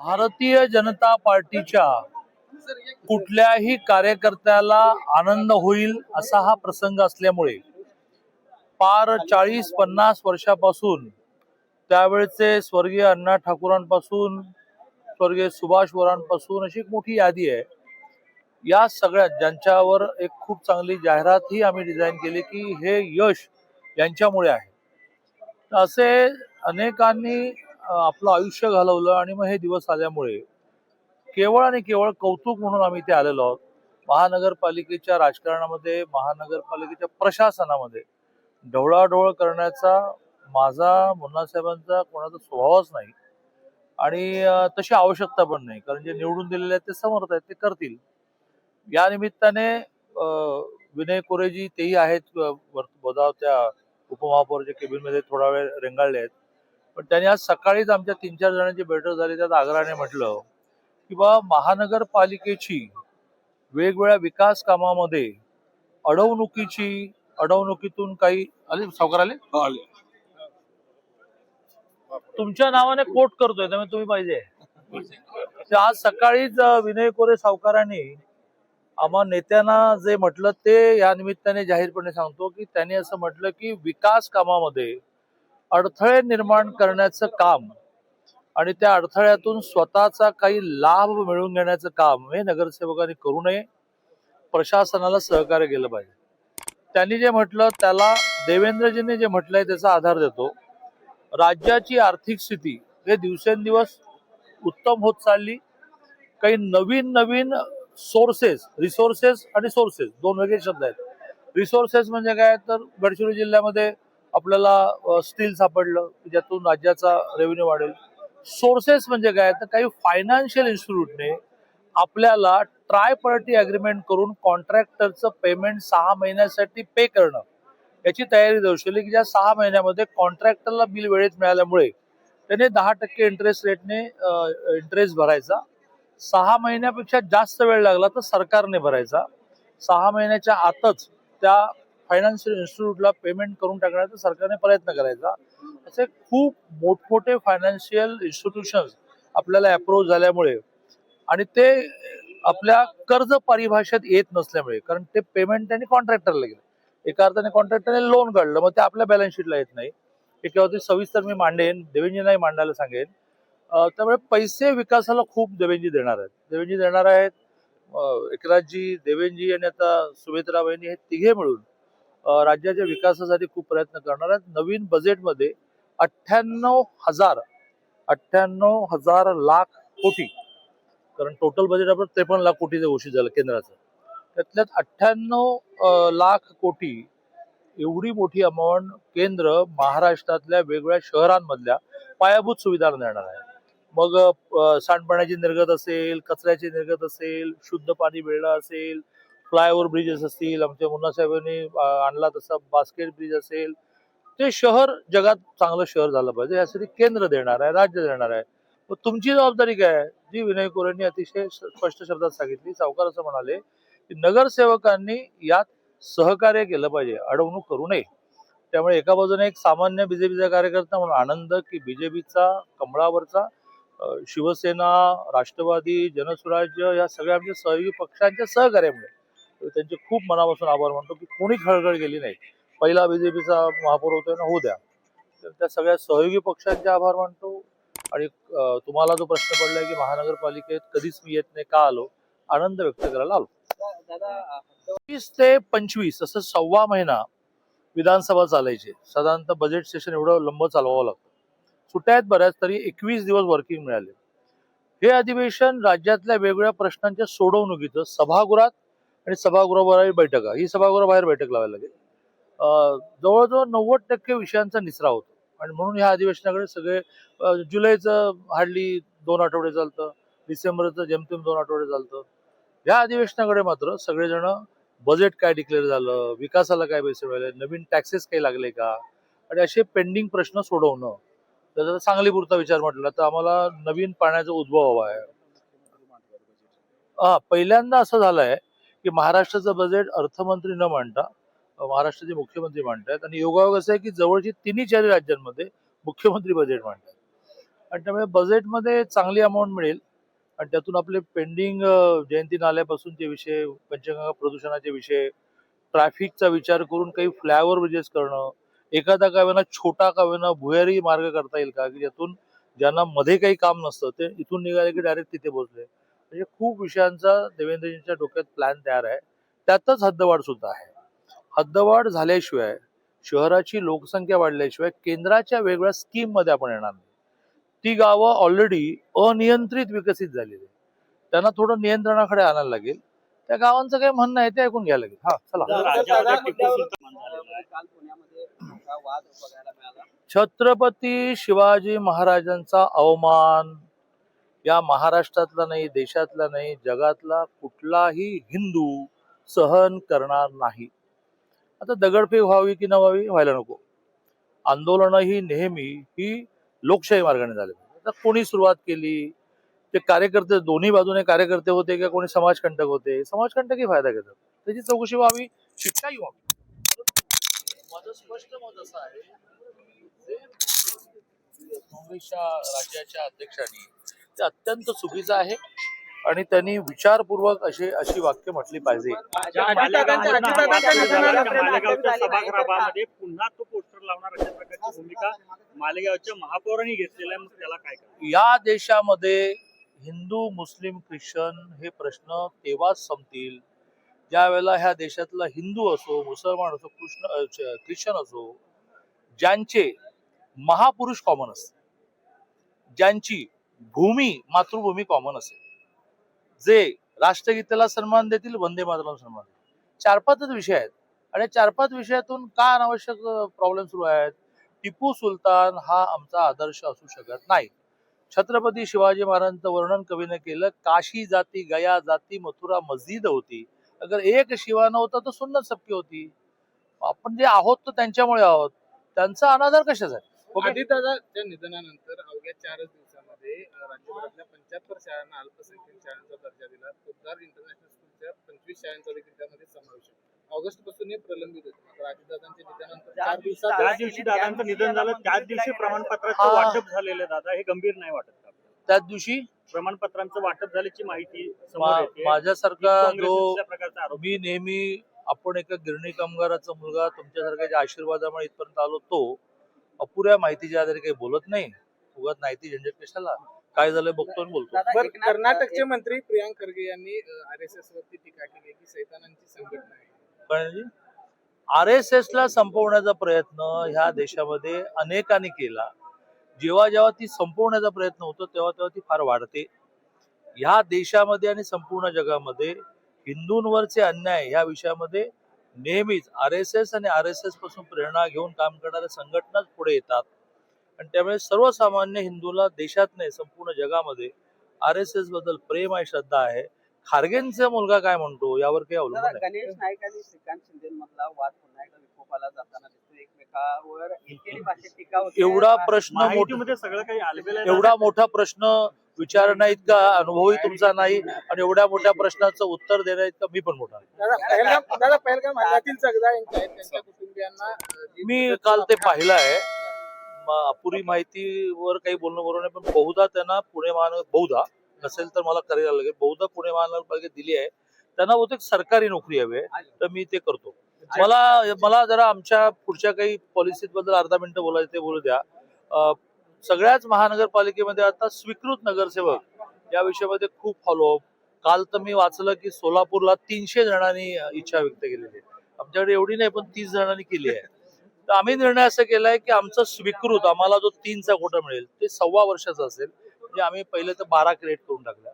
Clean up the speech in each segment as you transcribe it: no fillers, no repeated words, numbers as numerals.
भारतीय जनता पार्टीच्या कुठल्याही कार्यकर्त्याला आनंद होईल असा हा प्रसंग असल्यामुळे पार 40-50 वर्षापासून त्यावेळचे स्वर्गीय अण्णा ठाकूरांपासून स्वर्गीय सुभाष वरांपासून अशी एक मोठी यादी आहे. या सगळ्यात ज्यांच्यावर एक खूप चांगली जाहिरात ही आम्ही डिझाईन केली की हे यश यांच्यामुळे आहे. असे अनेकांनी आपलं आयुष्य घालवलं आणि मग हे दिवस आल्यामुळे केवळ आणि केवळ कौतुक म्हणून आम्ही इथे आलेलो आहोत. महानगरपालिकेच्या राजकारणामध्ये, महानगरपालिकेच्या प्रशासनामध्ये ढवळाढवळ करण्याचा माझा, मुन्नासाहेबांचा कोणाचा स्वभावच नाही आणि तशी आवश्यकता पण नाही. कारण जे निवडून दिलेले आहेत ते समर्थ आहेत, ते करतील. या निमित्ताने विनय कोरेजी तेही आहेत त्या उपमहापौरच्या केबिनमध्ये थोडा वेळ रेंगाळले आहेत. पण त्यांनी आज सकाळीच आमच्या 3-4 जणांची बैठक झाली, त्यात आग्रहाने म्हटलं की बा महानगरपालिकेची वेगवेगळ्या विकास कामामध्ये अडवणुकीतून काही आले सावकार आले तुमच्या नावाने कोट करतोय त्यामुळे तुम्ही पाहिजे. आज सकाळीच विनय कोरे सावकारांनी आम्हा नेत्यांना जे म्हटलं ते या निमित्ताने जाहीरपणे सांगतो की त्यांनी असं म्हटलं की विकास कामामध्ये अडथळे निर्माण करण्याचं काम आणि त्या अडथळ्यातून स्वतःचा काही लाभ मिळवून घेण्याचं काम हे नगरसेवकांनी करू नये. प्रशासनाला सहकार्य केलं पाहिजे. त्यांनी जे म्हटलं त्याला देवेंद्रजींनी जे म्हटलंय त्याचा आधार देतो. राज्याची आर्थिक स्थिती हे दिवसेंदिवस उत्तम होत चालली. काही नवीन रिसोर्सेस आणि सोर्सेस दोन वेगळे शब्द आहेत. रिसोर्सेस म्हणजे काय तर गडचिरोली जिल्ह्यामध्ये आपल्याला स्टील सापडलं ज्यातून राज्याचा रेव्हेन्यू वाढेल. सोर्सेस म्हणजे काय तर काही फायनान्शियल इन्स्टिट्यूटने आपल्याला ट्राय पार्टी अग्रीमेंट करून कॉन्ट्रॅक्टरचं पेमेंट 6 महिन्यासाठी पे करणं याची तयारी दर्शवली की ज्या 6 महिन्यामध्ये कॉन्ट्रॅक्टरला बिल वेळेत मिळाल्यामुळे त्याने 10% इंटरेस्ट रेटने इंटरेस्ट भरायचा. 6 महिन्यापेक्षा जास्त वेळ लागला तर सरकारने भरायचा. 6 महिन्याच्या आतच त्या फायनान्शियल इन्स्टिट्यूटला पेमेंट करून टाकण्याचा सरकारने प्रयत्न करायचा. असे खूप मोठमोठे फायनान्शियल इन्स्टिट्यूशन्स आपल्याला अप्रोच झाल्यामुळे आणि ते आपल्या कर्ज परिभाषेत येत नसल्यामुळे, कारण ते पेमेंट त्यांनी कॉन्ट्रॅक्टरला गेलं. एका अर्थाने कॉन्ट्रॅक्टरने लोन काढलं, मग ते आपल्या बॅलन्स शीटला येत नाही. एकावरती सविस्तर मी मांडेन, देवेंजींनाही मांडायला सांगेन. त्यामुळे पैसे विकासाला खूप देवेंजी देणार आहेत. एकनाथजी, देवेंजी आणि आता सुमित्राबाईंनी हे तिघे मिळून राज्याच्या विकासासाठी खूप प्रयत्न करणार आहेत. नवीन बजेटमध्ये 98,000 लाख कोटी, कारण टोटल बजेट आपण 53 लाख कोटीचं घोषित झालं केंद्राचं, त्यातल्यात 98 लाख कोटी एवढी मोठी अमाऊंट केंद्र महाराष्ट्रातल्या वेगवेगळ्या शहरांमधल्या पायाभूत सुविधांना देणार आहे. मग सांडपाण्याची निर्गत असेल, कचऱ्याची निर्गत असेल, शुद्ध पाणी मिळणं असेल, फ्लायओव्हर ब्रिजेस असतील, आमच्या मुन्नासाहेबांनी आणला तसा बास्केट ब्रिज असेल, ते शहर जगात चांगलं शहर झालं पाहिजे यासाठी केंद्र देणार आहे, राज्य देणार आहे. मग तुमची जबाबदारी काय आहे जी विनय कोरेंनी अतिशय स्पष्ट शब्दात सांगितली. सावकार असं म्हणाले की नगरसेवकांनी यात सहकार्य केलं पाहिजे, अडवणूक करू नये. त्यामुळे एका बाजूने एक सामान्य बीजेपीचा कार्यकर्ता म्हणून आनंद की बीजेपीचा कमळावरचा शिवसेना, राष्ट्रवादी, जनसुराज्य या सगळ्या आमच्या सहयोगी पक्षांच्या सहकार्यामुळे त्यांचे खूप मनापासून आभार मानतो की कोणी खळखळ केली नाही. पहिला बीजेपीचा महापौर होतोय ना, होऊ द्या. तर त्या सगळ्या सहयोगी पक्षांचे आभार मानतो. आणि तुम्हाला जो प्रश्न पडलाय की महानगरपालिकेत कधीच मी येत नाही, का आलो, आनंद व्यक्त करायला आलो. 20 ते 25 असं 1.25 महिना विधानसभा चालायची. साधारणतः बजेट सेशन एवढं लंब चालवावं लागतं. सुट्ट्या आहेत बऱ्याच, तरी 21 दिवस वर्किंग मिळाले. हे अधिवेशन राज्यातल्या वेगवेगळ्या प्रश्नांच्या सोडवणुकीचं सभागृहात आणि सभागृहाबाहेर बैठका, ही सभागृहाबाहेर बैठक लावायला लागेल. जवळजवळ 90% विषयांचा निचरा होतो आणि म्हणून ह्या अधिवेशनाकडे सगळे जुलैचं हार्डली 2 आठवडे चालतं, डिसेंबरचं जेमतेम 2 आठवडे चालतं. ह्या अधिवेशनाकडे मात्र सगळेजण बजेट काय डिक्लेअर झालं, विकासाला काय पैसे मिळाले, नवीन टॅक्सेस काही लागले का, आणि असे पेंडिंग प्रश्न सोडवणं. त्याचा सांगलीपुरता विचार म्हटला तर आम्हाला नवीन पाण्याचा उद्भव हवा आहे. पहिल्यांदा असं झालंय की महाराष्ट्राचं बजेट अर्थमंत्री न मांडता महाराष्ट्राचे मुख्यमंत्री मांडतायत आणि योगायोग असं आहे की जवळची 3 राज्यांमध्ये मुख्यमंत्री बजेट मांडतात आणि त्यामुळे बजेटमध्ये चांगली अमाऊंट मिळेल आणि त्यातून आपले पेंडिंग जयंती नाल्यापासूनचे विषय, पंचगंगा प्रदूषणाचे विषय, ट्रॅफिकचा विचार करून काही फ्लायओव्हर ब्रिजेस करणं, एखादा का होईना छोटा का होईना भुयारी मार्ग करता येईल का, की ज्यातून ज्यांना मध्ये काही काम नसतं ते इथून निघाले की डायरेक्ट तिथे पोहोचले. म्हणजे खूप विषयांचा देवेंद्रजींच्या डोक्यात प्लॅन तयार आहे. त्यातच हद्दवाढ सुद्धा आहे. हद्दवाढ झाल्याशिवाय, शहराची लोकसंख्या वाढल्याशिवाय केंद्राच्या वेगळ्या स्कीम मध्ये आपण येणार नाही. ती गावं ऑलरेडी अनियंत्रित विकसित झालेली आहे. त्यांना थोडं नियंत्रणाकडे आणायला लागेल. त्या गावांचं काय म्हणणं आहे ते ऐकून घ्यायला लागेल. हा चला. छत्रपती शिवाजी महाराजांचा अवमान या महाराष्ट्रातला नाही, देशातला नाही, जगातला कुठलाही हिंदू सहन करणार नाही. आता दगडफेक व्हावी की न व्हावी, व्हायला नको. आंदोलनं ही नेहमी ही लोकशाही मार्गाने झाले. आता कोणी सुरुवात केली, ते कार्यकर्ते दोन्ही बाजूने कार्यकर्ते होते किंवा कोणी समाजकंटक होते, समाजकंटकही फायदा घेतात. त्याची चौकशी व्हावी, शिक्षाही व्हावी. माझं स्पष्ट मत असं आहे की जे काँग्रेसच्या राज्याच्या अध्यक्षांनी ते अत्यंत चुकीचं आहे आणि त्यांनी विचारपूर्वक अशी वाक्य म्हटली पाहिजे. सभागृहामध्ये पुन्हा तो पोस्टर लावणार अशा प्रकारची भूमिका मालेगावच्या महापौरांनी घेतलेला आहे. मग त्याला काय करायचं? या देशामध्ये हिंदू, मुस्लिम, ख्रिश्चन हे प्रश्न तेव्हाच संपतील ज्या वेळेला ह्या देशातला हिंदू असो, मुसलमान असो, ख्रिश्चन असो, ज्यांचे महापुरुष कॉमन असते, ज्यांची मातृभूमी कॉमन असेल, जे राष्ट्रगीताला सन्मान देतील, वंदे मातरम सन्मान देतील. 4-5 विषय आहेत आणि 4-5 विषयातून का अनावश्यक प्रॉब्लेम सुरू आहेत. टिपू सुलतान हा आमचा आदर्श असू शकत नाही. छत्रपती शिवाजी महाराजांचं वर्णन कवीने केलं, काशी जाती, गया जाती, मथुरा मस्जिद होती, अगर एक शिवा नव्हता तर सुन्नत सबकी होती. आपण जे आहोत तर त्यांच्यामुळे आहोत, त्यांचा अनादर कशासाठी. आदित्यदाच्या निधनानंतर अवघ्या 4 दिवसामध्ये राज्यभरातल्या 75 शाळांना अल्पसंख्याक शाळांचा दर्जा दिला. पोद्दार इंटरनॅशनल स्कूलच्या 25 शाळांचा देखील त्यामध्ये समावेश आहे. ऑगस्ट पासून हे प्रलंबित होते. मात्र आदित्यदाच्या निधनानंतर 4 दिवसात ज्या दिवशी दादांचं निधन झालं त्याच दिवशी प्रमाणपत्राचं वाटप झालेलं. दादा, हे गंभीर नाही वाटत का? त्याच दिवशी प्रमाणपत्रांचं वाटप झाल्याची माहिती समोर येते. माझ्यासारखा जो प्रकारचा आरोप. मी नेहमी, आपण एका गिरणी कामगाराचा मुलगा तुमच्यासारख्या आशीर्वादामुळे इथपर्यंत आलो, तो अपुऱ्या माहितीच्या आधारे काही बोलत नाही. उगाच माहिती झंझट कशाला, काय झालंय बघतो आणि बोलतो. कर्नाटकचे मंत्री प्रियांक खरगे यांनी RSS वरती टीका केली की सैतानांची संघटना आहे. RSS ला संपवण्याचा प्रयत्न ह्या देशामध्ये अनेकांनी केला. जेव्हा जेव्हा ती संपवण्याचा प्रयत्न होतो तेव्हा तेव्हा ती फार वाढते. ह्या देशामध्ये आणि संपूर्ण जगामध्ये हिंदूंवरचे अन्याय ह्या विषयामध्ये नेहमीच RSS आणि RSS पासून प्रेरणा घेऊन काम करणाऱ्या संघटनाच पुढे येतात आणि त्यामुळे सर्वसामान्य हिंदूला देशात नाही संपूर्ण जगामध्ये RSS बद्दल प्रेम आहे, श्रद्धा आहे. खारगेंचा मुलगा काय म्हणतो यावर काही अवलंबून आहे. गणेश नाईक आणि श्रीकांत शिंदेमधला वाद पुन्हा एकदा विकोपाला जाताना दिसतो. एकमेकावर एकेरी भाषेत टीका होते. एवढा प्रश्न माहितीमध्ये सगळं काही आलेलं आहे. एवढा मोठा प्रश्न विचारणा इतका अनुभवही तुमचा नाही आणि एवढ्या मोठ्या प्रश्नाचं उत्तर देण्या इतका मी पण मोठा नाही. दादा पहलगाम हल्ल्यातील जगदा त्यांच्या कुटुंबियांना मी काल ते पाहिलं आहे. अपुरी माहितीवर काही बोलणं बरोबर नाही, पण बहुधा त्यांना पुणे महानगर, बहुधा नसेल तर मला करायला लागेल, बहुधा पुणे महानगरपालिकेत दिली आहे. त्यांना बहुतेक सरकारी नोकरी हवी आहे, तर मी ते करतो. मला जरा आमच्या पुढच्या काही पॉलिसी बद्दल अर्धा मिनिटं बोलायचं, ते बोलू द्या. सगळ्याच महानगरपालिकेमध्ये आता स्वीकृत नगरसेवक या विषयामध्ये खूप फॉलोअप. काल तर मी वाचलं की सोलापूरला 300 जणांनी इच्छा व्यक्त केलेली आहे. आमच्याकडे एवढी नाही, पण 30 जणांनी केली आहे. तर आम्ही निर्णय असा केलाय की आमचं स्वीकृत, आम्हाला जो 3चा कोटा मिळेल ते 1.25 वर्षाचा असेल. म्हणजे आम्ही पहिले तर 12 क्रिएट करून टाकल्या.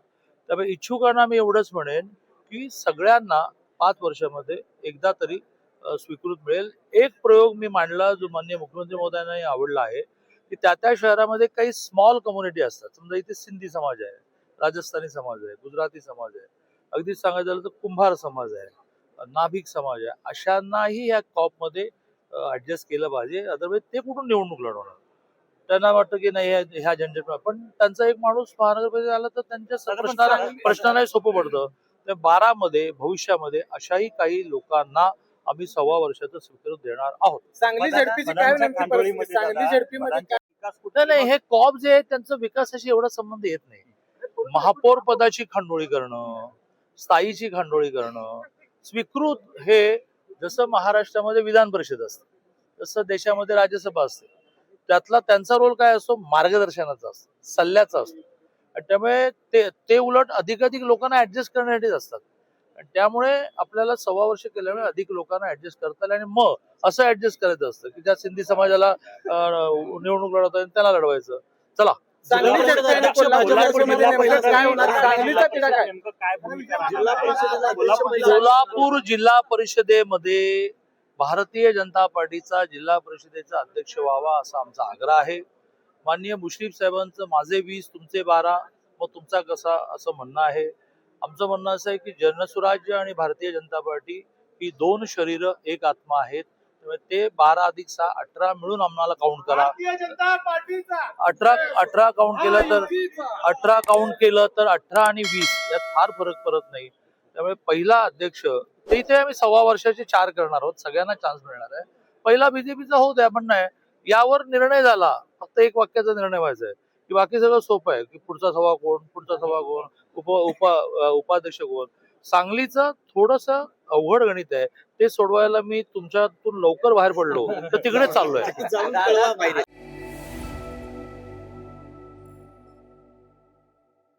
त्यामुळे इच्छुकांना मी एवढंच म्हणेन की सगळ्यांना 5 वर्षामध्ये एकदा तरी स्वीकृत मिळेल. एक प्रयोग मी मांडला जो माननीय मुख्यमंत्री महोदयांना आवडला आहे की त्या शहरामध्ये काही स्मॉल कम्युनिटी असतात. समजा इथे सिंधी समाज आहे, राजस्थानी समाज आहे, गुजराती समाज आहे, अगदी सांगायचं झालं तर कुंभार समाज आहे, नाभिक समाज आहे. अशांनाही या कॉपमध्ये ऍडजस्ट केलं पाहिजे. अदरवाईज ते कुठून निवडणूक लढवणार. त्यांना वाटतं की नाही ह्या झंझट, पण त्यांचा एक माणूस महानगरपालिकेत आला तर त्यांच्या प्रश्नालाही सोपं पडतं. 12 मध्ये भविष्यामध्ये अशाही काही लोकांना आम्ही 1.25 वर्षाचं स्वीकृत देणार आहोत. सांगली झडपीची काय नेमकी परिस्थिती? सांगली झडपीमध्ये विकास नाही नाही, हे कॉप जे आहेत त्यांचं विकासाशी एवढा संबंध येत नाही. महापौर पदाची खांडोळी करणं, स्थायीची खांडोळी करणं, स्वीकृत हे जसं महाराष्ट्रामध्ये विधान परिषद असते तसं देशामध्ये राज्यसभा असते. त्यातला त्यांचा रोल काय असतो? मार्गदर्शनाचा असतो, सल्ल्याचा असतो. आणि त्यामुळे ते उलट अधिकाधिक लोकांना ऍडजस्ट करण्यासाठीच असतात. आणि त्यामुळे आपल्याला 1.25 वर्ष केल्यामुळे अधिक लोकांना ऍडजस्ट करता आलं. आणि मग असं ऍडजस्ट करायचं असतं की त्या सिंधी समाजाला निवडणूक लढवता त्याला लढवायचं. चला सांगली चर्चा आणि कोल्हापूर चर्चेमध्ये नेमकं काय होणार? सांगलीचा तिढा काय? नेमकं काय भूमिका जिल्हा परिषदेला राहणार? सोलापूर जिल्हा परिषदेमध्ये भारतीय जनता पार्टीचा जिल्हा परिषदेचा अध्यक्ष व्हावा असा आमचा आग्रह आहे. माननीय मुश्रीफ साहेबांचं माझे 20 तुमचे 12 मग तुमचा कसा असं म्हणणं आहे. आमचं म्हणणं असं आहे की जनसुराज्य आणि भारतीय जनता पार्टी ही 2 शरीर एक आत्मा आहेत. त्यामुळे ते 12 अधिक 6 18 मिळून आम्हाला काउंट करा. 18 काउंट केलं तर 18 काउंट केलं तर 18 आणि 20 यात फार फरक पडत नाही. त्यामुळे पहिला अध्यक्ष ते इथे आम्ही 1.25 वर्षाचे 4 करणार आहोत. सगळ्यांना चान्स मिळणार आहे. पहिला बीजेपीचा होत आहे म्हणणं आहे. यावर निर्णय झाला, फक्त एक वाक्याचा निर्णय व्हायचा आहे की बाकी सगळं सोपं आहे की पुढचा सभा कोण, पुढचा सभा कोण, उपाध्यक्ष कोण. सांगलीचं थोडस अवघड गणित आहे. ते सोडवायला मी तुमच्यातून लवकर बाहेर पडलो तर तिकडे चाललोय.